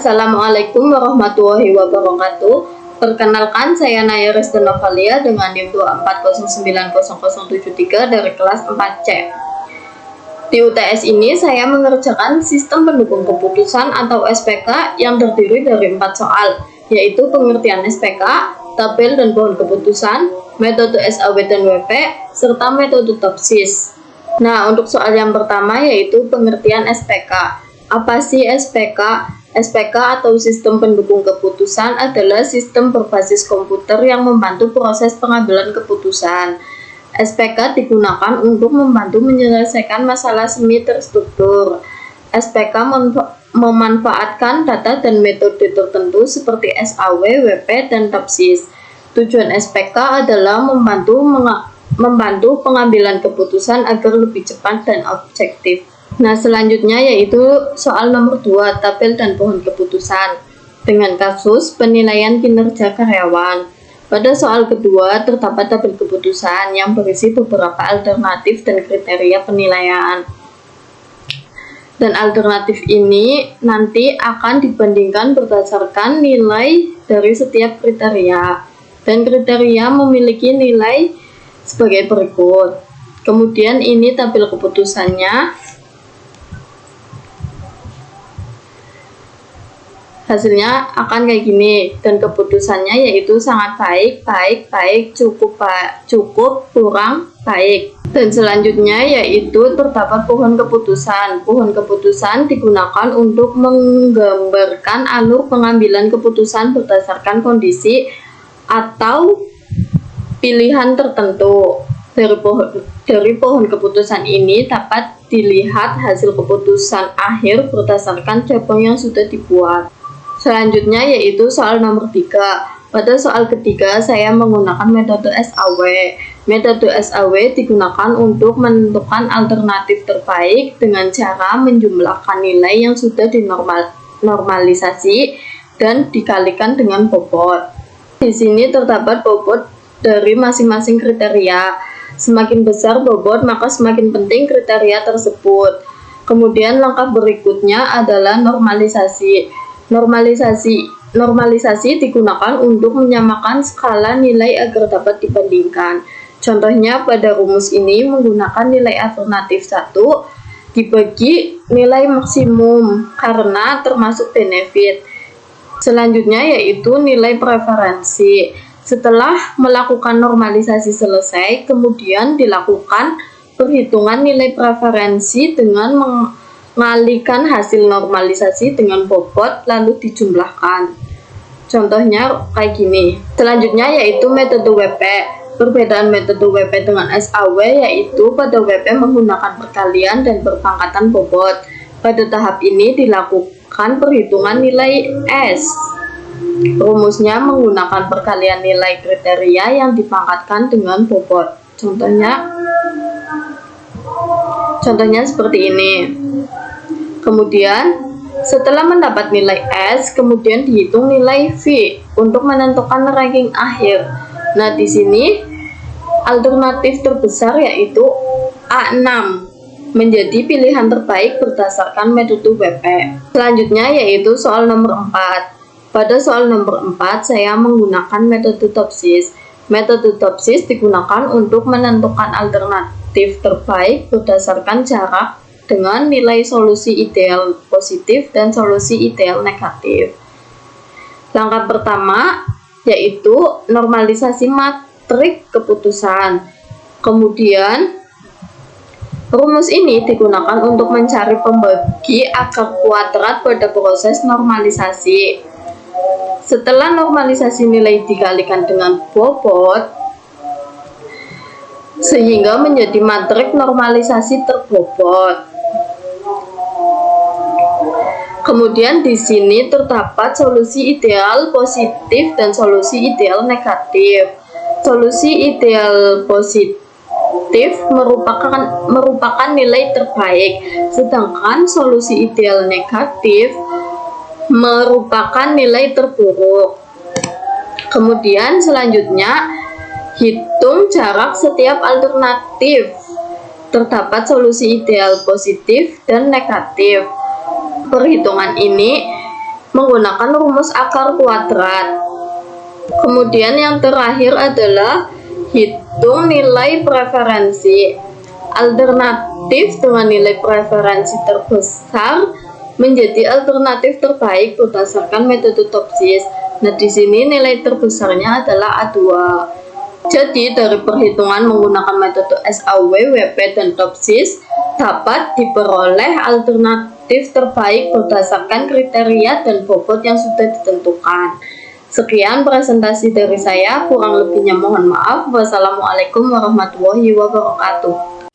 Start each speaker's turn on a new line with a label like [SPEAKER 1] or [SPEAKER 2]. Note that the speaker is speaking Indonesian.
[SPEAKER 1] Assalamualaikum warahmatullahi wabarakatuh. Perkenalkan, saya Naya Resta Novalia dengan NIM 240900073 dari kelas 4C. Di UTS ini saya mengerjakan sistem pendukung keputusan atau SPK yang terdiri dari 4 soal, yaitu pengertian SPK, tabel dan pohon keputusan, metode SAW dan WP, serta metode TOPSIS. Nah, untuk soal yang pertama yaitu pengertian SPK. Apa sih SPK? SPK atau sistem pendukung keputusan adalah sistem berbasis komputer yang membantu proses pengambilan keputusan. SPK digunakan untuk membantu menyelesaikan masalah semi terstruktur. SPK memanfaatkan data dan metode tertentu seperti SAW, WP, dan TOPSIS. Tujuan SPK adalah membantu pengambilan keputusan agar lebih cepat dan objektif. Nah, selanjutnya yaitu soal nomor 2, tabel dan pohon keputusan dengan kasus penilaian kinerja karyawan. Pada soal kedua terdapat tabel keputusan yang berisi beberapa alternatif dan kriteria penilaian. Dan alternatif ini nanti akan dibandingkan berdasarkan nilai dari setiap kriteria. Dan kriteria memiliki nilai sebagai berikut. Kemudian ini tabel keputusannya. Hasilnya akan kayak gini, dan keputusannya yaitu sangat baik, baik, baik, cukup, kurang, baik. Dan selanjutnya yaitu terdapat pohon keputusan. Pohon keputusan digunakan untuk menggambarkan alur pengambilan keputusan berdasarkan kondisi atau pilihan tertentu. Dari pohon keputusan ini dapat dilihat hasil keputusan akhir berdasarkan cabang yang sudah dibuat. Selanjutnya yaitu soal nomor 3. Pada soal ketiga saya menggunakan metode SAW. Metode SAW digunakan untuk menentukan alternatif terbaik dengan cara menjumlahkan nilai yang sudah dinormalisasi dan dikalikan dengan bobot. Di sini terdapat bobot dari masing-masing kriteria. Semakin besar bobot, maka semakin penting kriteria tersebut. Kemudian langkah berikutnya adalah normalisasi. Normalisasi digunakan untuk menyamakan skala nilai agar dapat dibandingkan. Contohnya pada rumus ini menggunakan nilai alternatif 1 dibagi nilai maksimum karena termasuk benefit. Selanjutnya yaitu nilai preferensi. Setelah melakukan normalisasi selesai, kemudian dilakukan perhitungan nilai preferensi dengan mengalihkan hasil normalisasi dengan bobot lalu dijumlahkan. Contohnya kayak gini. Selanjutnya yaitu metode WP. Perbedaan metode WP dengan SAW yaitu pada WP menggunakan perkalian dan perpangkatan bobot. Pada tahap ini dilakukan perhitungan nilai S. Rumusnya menggunakan perkalian nilai kriteria yang dipangkatkan dengan bobot. Contohnya seperti ini. Kemudian setelah mendapat nilai S, kemudian dihitung nilai V untuk menentukan ranking akhir. Nah, di sini alternatif terbesar yaitu A6 menjadi pilihan terbaik berdasarkan metode WP. Selanjutnya yaitu soal nomor 4. Pada soal nomor 4 saya menggunakan metode TOPSIS. Metode TOPSIS digunakan untuk menentukan alternatif terbaik berdasarkan jarak dengan nilai solusi ideal positif dan solusi ideal negatif. Langkah pertama yaitu normalisasi matrik keputusan. Kemudian rumus ini digunakan untuk mencari pembagi akar kuadrat pada proses normalisasi. Setelah normalisasi nilai dikalikan dengan bobot sehingga menjadi matrik normalisasi terbobot. Kemudian di sini terdapat solusi ideal positif dan solusi ideal negatif. Solusi ideal positif merupakan nilai terbaik, sedangkan solusi ideal negatif merupakan nilai terburuk. Kemudian selanjutnya hitung jarak setiap alternatif. Terdapat solusi ideal positif dan negatif. Perhitungan ini menggunakan rumus akar kuadrat. Kemudian yang terakhir adalah hitung nilai preferensi. Alternatif dengan nilai preferensi terbesar menjadi alternatif terbaik berdasarkan metode TOPSIS. Nah, di sini nilai terbesarnya adalah A2. Jadi, dari perhitungan menggunakan metode SAW, WP, dan TOPSIS dapat diperoleh alternatif terbaik berdasarkan kriteria dan bobot yang sudah ditentukan. Sekian presentasi dari saya, kurang lebihnya mohon maaf. Wassalamualaikum warahmatullahi wabarakatuh.